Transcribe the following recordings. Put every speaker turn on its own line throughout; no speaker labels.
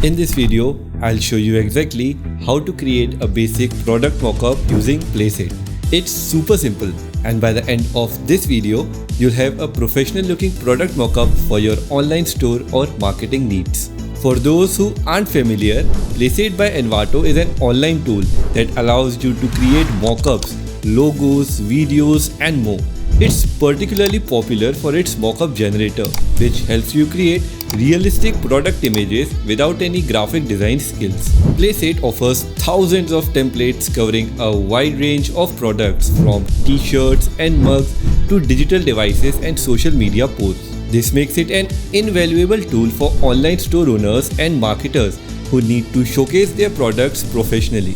In this video, I'll show you exactly how to create a basic product mockup using Placeit. It's super simple, and by the end of this video, you'll have a professional looking product mockup for your online store or marketing needs. For those who aren't familiar, Placeit by Envato is an online tool that allows you to create mockups, logos, videos, and more. It's particularly popular for its mockup generator, which helps you create realistic product images without any graphic design skills. Placeit offers thousands of templates covering a wide range of products from t-shirts and mugs to digital devices and social media posts. This makes it an invaluable tool for online store owners and marketers who need to showcase their products professionally.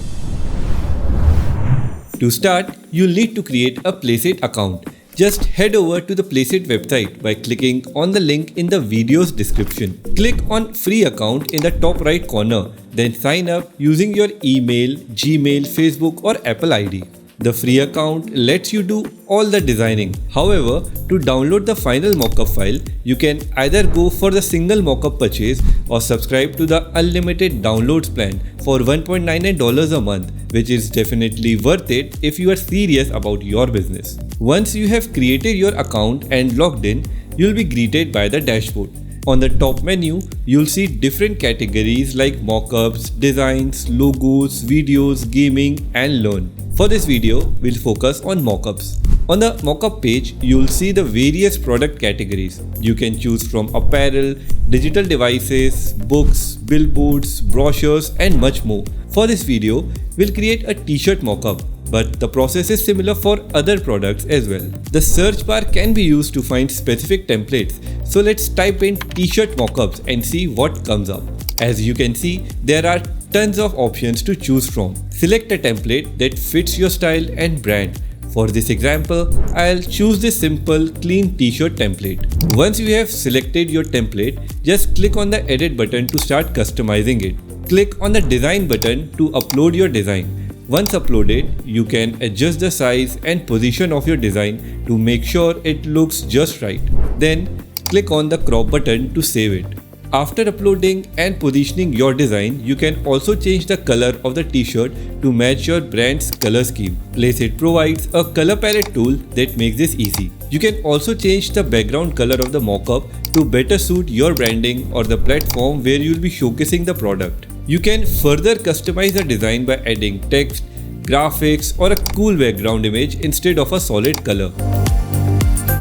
To start, you'll need to create a Placeit account. Just head over to the Placeit website by clicking on the link in the video's description. Click on Free Account in the top right corner, then sign up using your email, Gmail, Facebook or Apple ID. The free account lets you do all the designing. However, to download the final mockup file, you can either go for the single mockup purchase or subscribe to the unlimited downloads plan for $1.99 a month, which is definitely worth it if you are serious about your business. Once you have created your account and logged in, you'll be greeted by the dashboard. On the top menu, you'll see different categories like mockups, designs, logos, videos, gaming, and learn. For this video, we'll focus on mockups. On the mockup page, you'll see the various product categories. You can choose from apparel, digital devices, books, billboards, brochures, and much more. For this video, we'll create a t-shirt mockup, but the process is similar for other products as well. The search bar can be used to find specific templates, so let's type in t-shirt mockups and see what comes up. As you can see, there are tons of options to choose from. Select a template that fits your style and brand. For this example, I'll choose this simple clean t-shirt template. Once you have selected your template, just click on the edit button to start customizing it. Click on the design button to upload your design. Once uploaded, you can adjust the size and position of your design to make sure it looks just right. Then click on the crop button to save it. After uploading and positioning your design, you can also change the color of the t-shirt to match your brand's color scheme. Placeit provides a color palette tool that makes this easy. You can also change the background color of the mockup to better suit your branding or the platform where you'll be showcasing the product. You can further customize the design by adding text, graphics, or a cool background image instead of a solid color.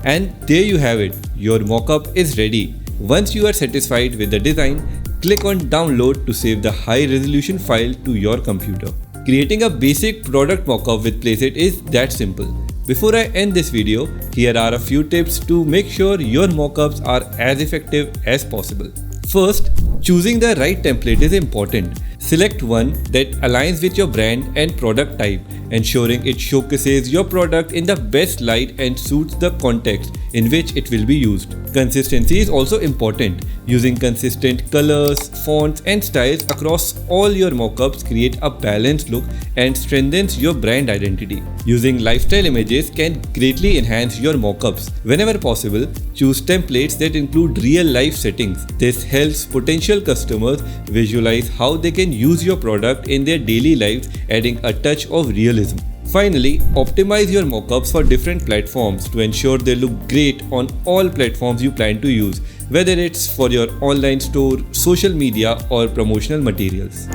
And there you have it, your mockup is ready. Once you are satisfied with the design, click on download to save the high resolution file to your computer. Creating a basic product mockup with Placeit is that simple. Before I end this video, here are a few tips to make sure your mockups are as effective as possible. First, choosing the right template is important. Select one that aligns with your brand and product type, ensuring it showcases your product in the best light and suits the context in which it will be used. Consistency is also important. Using consistent colors, fonts, and styles across all your mockups create a balanced look and strengthens your brand identity. Using lifestyle images can greatly enhance your mockups. Whenever possible, choose templates that include real-life settings. This helps potential customers visualize how they can use your product in their daily lives, adding a touch of realism. Finally, optimize your mockups for different platforms to ensure they look great on all platforms you plan to use, whether it's for your online store, social media, or promotional materials.